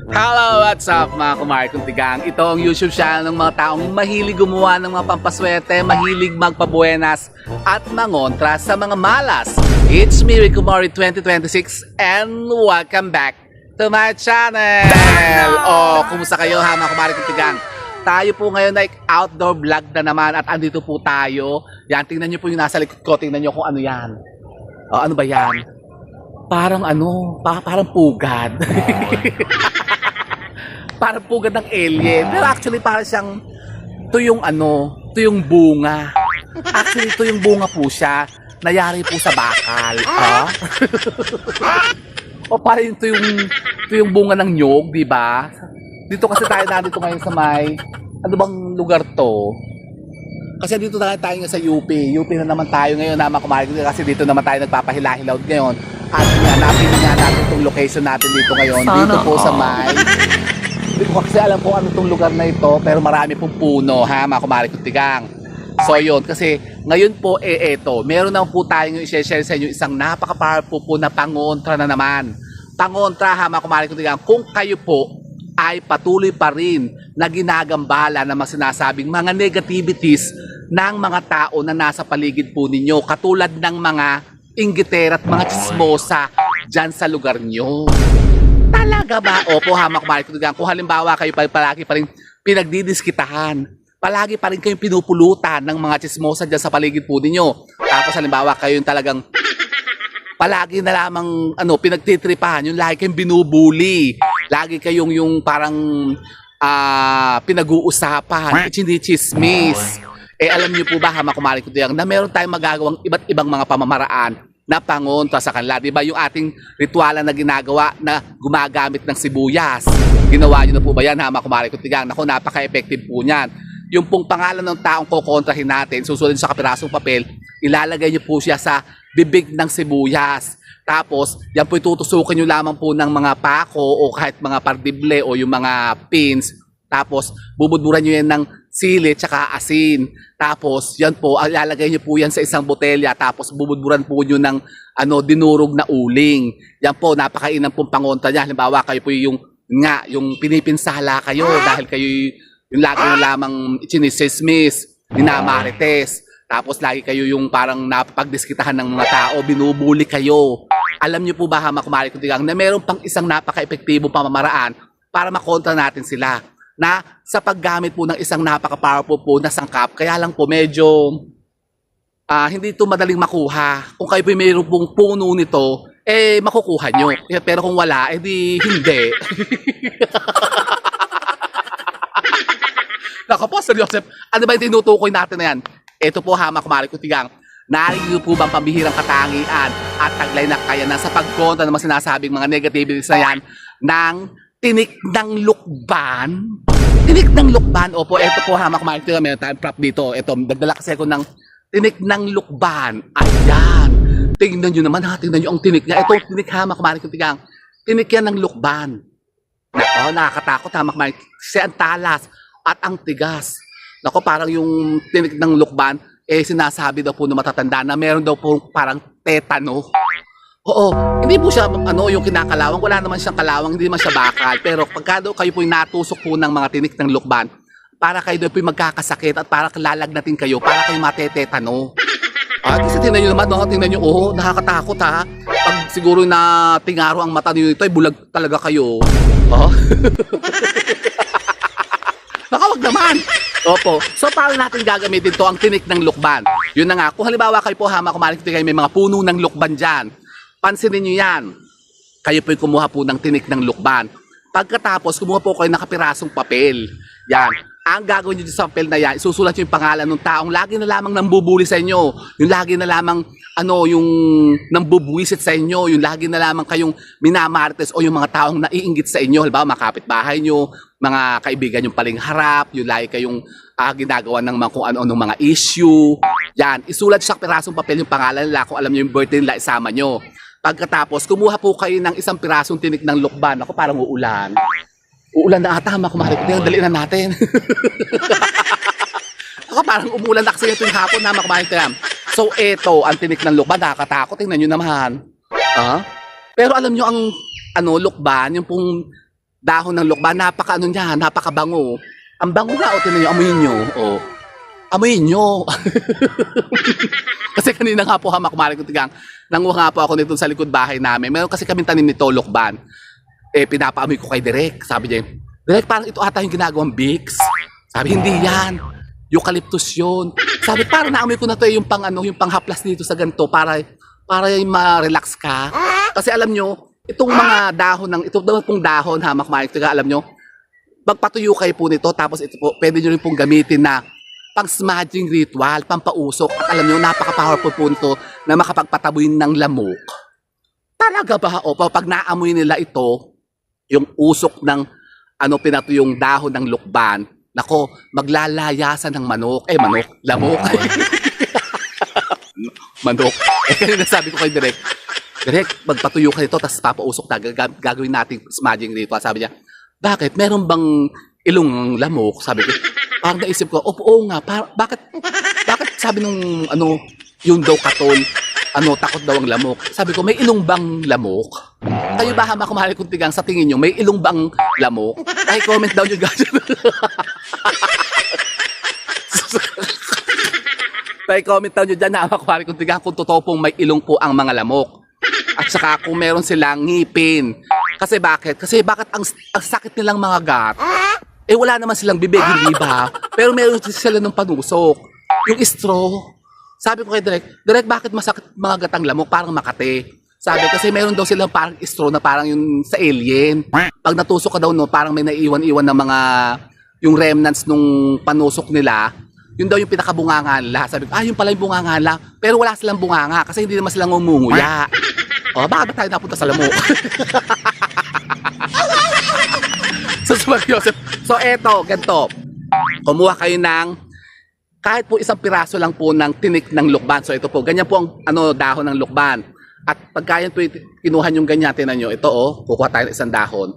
Hello, what's up mga kumari kong tigang? Ito ang YouTube channel ng mga taong mahilig gumawa ng mga pampaswerte, mahilig magpabuenas at mangontra sa mga malas. It's me, Rick Kumari 2026 and welcome back to my channel! Kumusta kayo ha mga kumari kong tigang? Tayo po ngayon ay outdoor vlog na naman at andito po tayo. Yan, tingnan nyo po yung nasa likod ko, tingnan nyo kung ano yan. Ano ba yan? Parang parang pugad. Parang pugad ng alien. Pero actually parang siyang ito yung bunga. Actually ito yung bunga po siya. Nayari po sa bakal. O parang ito yung bunga ng nyog, di ba? Dito kasi tayo nandito ngayon sa may ano bang lugar to? Kasi dito na tayo sa UP. UP na naman tayo ngayon na makumari kasi dito naman tayo nagpapahilahilaw ngayon. At napili nga natin itong location natin dito ngayon. Dito po sa may hindi ko kasi alam kung ano itong lugar na ito, pero marami pong puno ha mga kumari kong tigang. So yun, kasi ngayon po eto, meron naman po tayong i-share sa inyo isang napaka-powerful po na pangontra na naman. Pangontra ha mga kumari kong tigang, kung kayo po ay patuloy pa rin na ginagambala na mga sinasabing mga negativities ng mga tao na nasa paligid po ninyo, katulad ng mga inggitera at mga chismosa dyan sa lugar nyo. Talaga ba? Opo ha mga kumari kong tigang, kung halimbawa kayo palagi pa rin pinagdidiskitahan, palagi pa rin kayong pinupulutan ng mga chismosa dyan sa paligid po ninyo. Tapos halimbawa kayo yung talagang palagi na lamang pinagtitripahan, yung lagi kayong binubuli, lagi kayong yung parang pinag-uusapan, hindi chismis. Alam niyo po ba, kumari ko diyan, na meron tayong magagawang iba't ibang mga pamamaraan na pangontra sa kanila. Diba yung ating ritualan na ginagawa na gumagamit ng sibuyas? Ginawa niyo na po ba yan, kumari ko diyan? Naku, napaka-effective po niyan. Yung pong pangalan ng taong kukontrahin natin, susunod sa kapirasong papel, ilalagay niyo po siya sa bibig ng sibuyas. Tapos, yan po itutusukin nyo lamang po ng mga pako o kahit mga pardible o yung mga pins. Tapos, bubudburan nyo yan ng sili tsaka asin. Tapos, yan po, ilalagay nyo po yan sa isang botelya. Tapos, bubudburan po nyo ng dinurog na uling. Yan po, napakainam pong pangontra niya. Halimbawa, kayo po yung pinipinsala kayo dahil kayo yung lagi na lamang chinisismis, dinamarites. Tapos lagi kayo yung parang napapagdiskitahan ng mga tao, binubuli kayo. Alam niyo po ba mga kumari kong tigang na meron pang isang napaka-epektibo pamamaraan para makontra natin sila na sa paggamit po ng isang napaka-powerful po na sangkap. Kaya lang po medyo hindi ito madaling makuha. Kung kayo po mayroon pong puno nito, makukuha nyo. Pero kung wala, hindi. Naka po, Sir Joseph, ano ba yung tinutukoy natin na yan? Ito po ha, mga kumari kong tigang, narinig po bang pambihirang katangian at taglay na kakayanan sa pagkontra ng mga sinasabing mga negativities na yan ng tinik ng lukban? Tinik ng lukban, opo, ito po ha, mga kumari kong tigang, meron tayong prop dito. Ito, nagdala kasi ako ng tinik ng lukban. Ayan, tingnan nyo naman ha, tingnan nyo ang tinik niya. Ito, tinik ha, mga kumari kong tigang, tinik yan ng lukban. Nako, nakakatakot ha, mga kumari, kasi ang talas at ang tigas. Nako, parang yung tinik ng lukban, sinasabi daw po ng matatanda na meron daw po parang tetano. Oo, hindi po siya yung kinakalawang, wala naman siyang kalawang, hindi naman siya bakal. Pero pagka daw kayo po natusok po ng mga tinik ng lukban, para kayo daw po magkakasakit at para lalagnatin kayo, para kayo matetetano. Kasi tingnan nyo naman, tingnan nyo, nakakatakot ha. Pag siguro na tingaro ang mata nyo ito, bulag talaga kayo. Nakawag naman. Opo. So, paano natin gagamitin to ang tinik ng lukban? Yun na nga. Kung halimbawa kayo po kumari kayo may mga puno ng lukban dyan. Pansinin nyo yan. Kayo po kumuha po ng tinik ng lukban. Pagkatapos, kumuha po kayo ng kapirasong papel. Yan. Ang gagawin nyo sa papel na yan, isusulat nyo yung pangalan ng taong lagi na lamang nambubuli sa inyo. Yung lagi na lamang, yung nambubuwisit sa inyo. Yung lagi na lamang kayong minamarites o yung mga taong naiinggit sa inyo. Halimbawa, mga kapitbahay nyo, mga kaibigan yung paling harap, yung lagi kayong ginagawa ng mga kung ano-anong mga issue. Yan, isulat sa pirasong papel yung pangalan nila, kung alam nyo yung birthday nila, isama nyo. Pagkatapos, kumuha po kayo ng isang pirasong tinik ng lukban. Ako parang uulan. Uulan na ata, kumari ko. Daliin na natin. Ako parang umulan na kasi ito yung hapon na kumari ko. So, eto, ang tinik ng lukban, nakakatakot. Tingnan nyo naman. Pero alam nyo ang lukban, yung pong dahon ng lukban, napaka ano niya, napakabango. Ang bango nga, o tinan nyo, amuyin nyo. O, amuyin nyo. Kasi kanina nga po kumari ko tigang, nanguha nga po ako nito sa likod bahay namin. Meron kasi kaming tanim nito, lukban. Pinapaamoy ko kay Direk. Sabi niya, Direk, parang ito ata yung ginagawang Vicks. Sabi, hindi yan. Eucalyptus yun. Sabi, parang naamoy ko na to yung yung panghaplas dito sa ganito para ma-relax ka. Kasi alam nyo, itong mga dahon ito daw pong dahon makamarik, alam nyo, magpatuyo kayo po nito, tapos ito po, pwede nyo rin pong gamitin na pang smudging ritual, pampausok. At alam nyo, napaka-powerful po nito na makapagpataboy ng lamok. Talaga ba? O, pag naamoy nila ito, yung usok ng pinatuyong dahon ng lukban, nako, maglalayasan ng manok. Lamok. Manok. Kanina sabi ko kay Direk, magpatuyo ka nito, tapos papausok na, gagawin natin smudging ritual. Sabi niya, bakit? Meron bang ilong lamok? Sabi ko, parang naisip ko, oo nga, bakit sabi nung, yung daw katol, takot daw ang lamok. Sabi ko, may ilong bang lamok? Kayo ba kumahal kong tigang, sa tingin nyo, may ilong bang lamok? Ay, comment down nyo guys. Comment down nyo dyan na kumahal kong tigang kung totoo pong may ilong po ang mga lamok. At saka kung meron silang ngipin. Kasi bakit? Ang sakit nilang mga gat. Wala naman silang bibig, hindi ba? Pero meron sila ng panusok. Yung straw. Sabi ko kay Direk, bakit masakit mga gatang lamok? Parang Makati. Sabi kasi meron daw silang parang straw na parang yung sa alien. Pag natusok ka daw, parang may naiwan-iwan na mga yung remnants nung panusok nila. Yun daw yung pinakabunganga nila. Sabi ko, yun pala yung bunganga nila. Pero wala silang bunganga kasi hindi naman silang ngumunguya. Bakit ba tayo napunta sa lamok? So eto, ganito. Kumuha kayo ng kahit po isang piraso lang po ng tinik ng lukban. So ito po, ganyan po ang dahon ng lukban. At pagka yan po kinuha yung ganyan, tinan nyo, ito kukuha tayo ng isang dahon.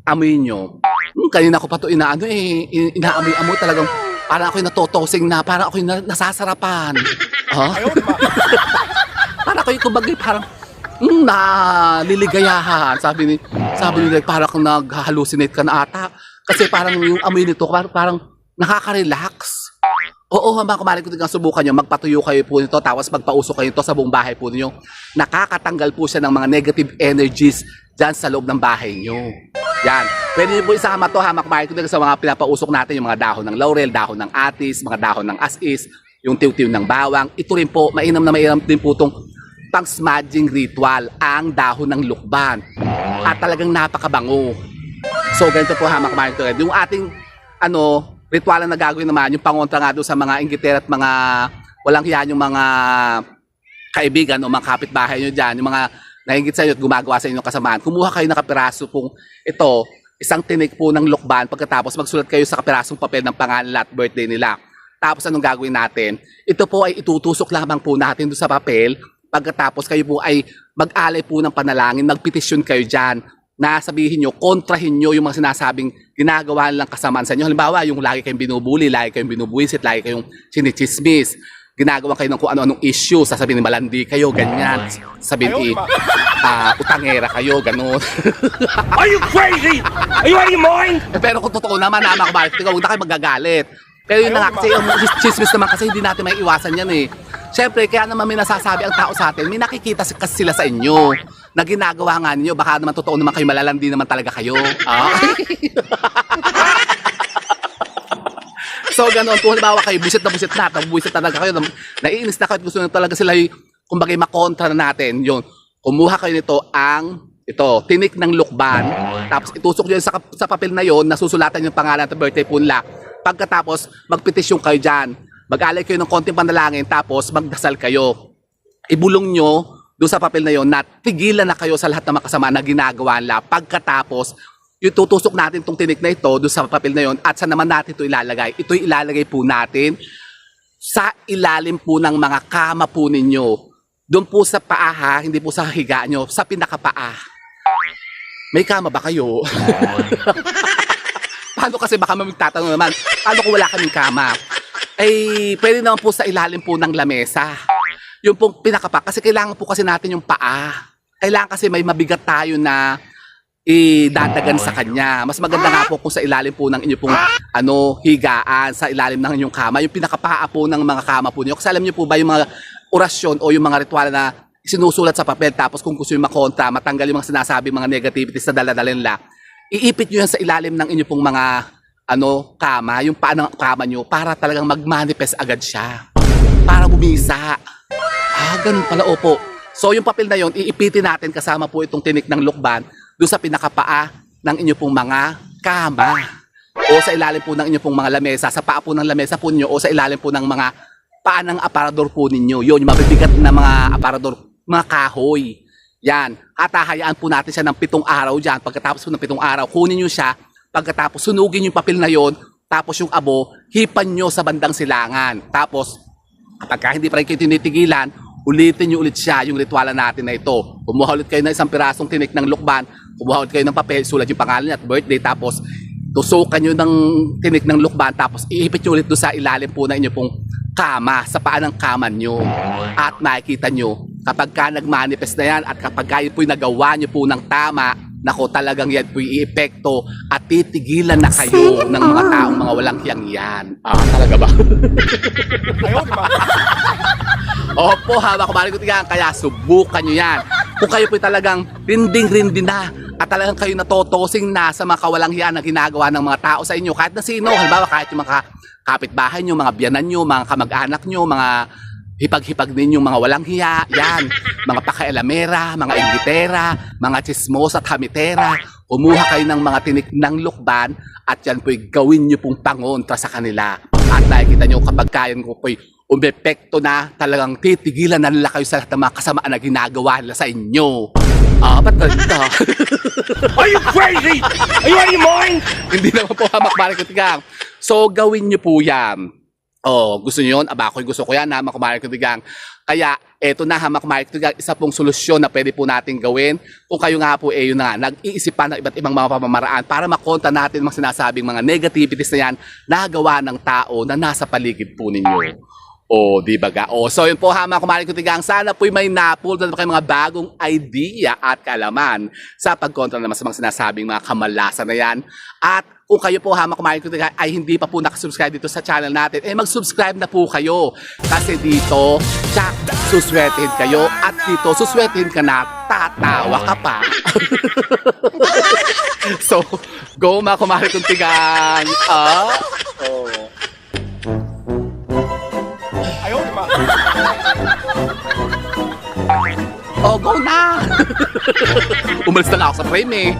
Amoyin nyo. Kanina ko pa ito inaamoy talagang parang ako'y natotosing na, parang ako'y nasasarapan. Parang ako'y kumbaga parang naliligayahan. Sabi ni parang nag-hallucinate ka na ata. Kasi parang yung amoy nito, parang nakaka-relax. Oo, mga kumari ko tingnan, subukan nyo, magpatuyo kayo po nito, tapos magpausok kayo ito sa buong bahay po ninyo. Nakakatanggal po siya ng mga negative energies dyan sa loob ng bahay nyo. Yan. Pwede nyo po isama ito, kumari ko tingnan sa mga pinapausok natin, yung mga dahon ng laurel, dahon ng atis, mga dahon ng as-is, yung tiw-tiw ng bawang. Ito rin po, mainam din po itong pang smudging ritual, ang dahon ng lukban. At talagang napakabango. So, ganito po kumari ko. Yung ating, ritual na gagawin naman, yung pangontra nga doon sa mga inggiter at mga walang hiyan, yung mga kaibigan o mga kapitbahay nyo dyan, yung mga nahingit sa inyo at gumagawa sa inyong kasamaan. Kumuha kayo ng kapiraso pong ito, isang tinik po ng lukban, pagkatapos magsulat kayo sa kapirasong papel ng pangalan at birthday nila. Tapos anong gagawin natin? Ito po ay itutusok lamang po natin doon sa papel, pagkatapos kayo po ay mag-alay po ng panalangin, magpetisyon kayo dyan, na sabihin nyo, kontrahin nyo yung mga sinasabing ginagawa lang kasamaan sa inyo. Halimbawa, yung lagi kayong binubuli, lagi kayong binubuisit, lagi kayong sinichismis, ginagawa kayo ng kung ano-anong issue, sasabihin ni malandi kayo, ganyan, sabihin utangera kayo, gano'n. Are you crazy? Are you out of your mind? Pero kung totoo naman, huwag na kayo magagalit. Pero yun na nga, kasi yung chismis naman kasi hindi natin may iwasan yan eh. Siyempre, kaya naman may nasasabi ang tao sa atin, may nakikita kasi sila sa inyo na ginagawa nga ninyo. Baka naman totoo naman kayo, malalandi naman talaga kayo. So, ganoon. Kung halimbawa kayo, busit na, busit talaga kayo, naiinis na kayo at gusto na talaga sila kumbaga makontra na natin. Yun, kumuha kayo nito tinik ng lukban, tapos itusok nyo sa papel na yon, nasusulatan yung pangalan at birthday po nila. Pagkatapos, magpetisyon kayo dyan. Mag-alay kayo ng konting panalangin, tapos magdasal kayo. Ibulong nyo doon sa papel na yon na tigilan na kayo sa lahat ng makasama na ginagawa nila. Pagkatapos, yung tutusok natin itong tinik na ito doon sa papel na yon at saan naman natin ito ilalagay? Ito ilalagay po natin sa ilalim po ng mga kama po ninyo. Doon po sa paa, hindi po sa higa nyo, sa pinakapaa. May kama ba kayo? Paano kasi baka magtatanong naman, paano kung wala kaming kama? Pwede naman po sa ilalim po ng lamesa. Yung pong pinakapa, kasi kailangan po kasi natin yung paa. Kailangan kasi may mabigat tayo na idadagan sa kanya. Mas maganda nga po kung sa ilalim po ng inyo pong higaan, sa ilalim ng inyong kama, yung pinakapaa po ng mga kama po niyo. Kasi alam niyo po ba yung mga orasyon o yung mga ritual na sinusulat sa papel, tapos kung gusto yung makontra, matanggal yung mga sinasabi, mga negativities na daladalin la, iipit nyo yan sa ilalim ng inyo pong mga kama, yung paa ng kama nyo, para talagang mag-manifest agad siya. Para bumisa. Ganun pala, opo. So yung papel na yon, iipitin natin kasama po itong tinik ng lukban doon sa pinakapaa ng inyo pong mga kama. O sa ilalim po ng inyo pong mga lamesa, sa paa po ng lamesa po ninyo, o sa ilalim po ng mga paa ng aparador po ninyo. Yun, yung mabibigat na mga aparador, mga kahoy. Yan. At hahayaan po natin siya ng 7 araw dyan. Pagkatapos po ng 7 araw, kunin nyo siya. Pagkatapos, sunugin yung papel na yon. Tapos yung abo, hipan nyo sa bandang silangan. Tapos, kapag hindi pa rin kayo tinitigilan, ulitin nyo ulit siya, yung ritualan natin na ito. Kumuha ulit kayo ng isang pirasong tinik ng lukban, kumuha ulit kayo ng papel, sulat yung pangalan niya at birthday, tapos tusukan nyo ng tinik ng lukban, tapos iipit nyo ulit doon sa ilalim po na inyo pong kama, sa paa ng kama nyo. At makikita nyo, kapag ka nag-manifest na yan at kapag kayo po'y nagawa nyo po ng tama, nako, talagang yan po'y i-epekto at titigilan na kayo ng mga taong mga walang hiyang yan. Talaga ba? Ayaw, di ba? Opo, hawak ko ko tigang, kaya subukan nyo yan. Kung kayo po'y talagang rinding-rindi na at talagang kayo natotosing na sa mga kawalang hiyan na ginagawa ng mga tao sa inyo, kahit na sino, halimbawa kahit yung mga kapitbahay nyo, mga biyanan nyo, mga kamag-anak nyo, mga hipag-hipag ninyo, mga walang hiya, yan, mga pakailamera, mga inggitera, mga chismos at hamitera, kumuha kayo ng mga tinik ng lukban at yan po'y gawin nyo pong pangontra sa kanila. At nakikita nyo kapag kayan ko po'y umepekto na, talagang titigilan na nila kayo sa lahat ng mga kasamaan na ginagawa nila sa inyo. Ba't ganito? Are you crazy? Are you out of your mind? Hindi naman po hamak-marik ko tigang. So, gawin nyo po yan. Gusto nyo yun? Ako'y gusto ko yan, hamak-marik ko tigang. Kaya, eto na, hamak-marik ko tigang, isa pong solusyon na pwede po natin gawin. Kung kayo nga po, yun na, nag-iisip pa ng iba't ibang mga pamamaraan para makonta natin mga sinasabing mga negativities na yan na gawa ng tao na nasa paligid po ninyo. Di ba ga? So yun po, hamak-marik ko tigang, sana po'y may napulot na kayo mga bagong idea at kaalaman sa pagkontra naman sa mga sinasabing mga kamalasan na yan. At kung kayo po, hamak-marik ko tigang, ay hindi pa po nakasubscribe dito sa channel natin, mag-subscribe na po kayo. Kasi dito, tsak, suswertehin kayo. At dito, suswertehin ka na, tatawa ka pa. So, go hamak-marik ko tigang. Ayaw, di ba? Go na! Umalis na nga ako sa frame eh.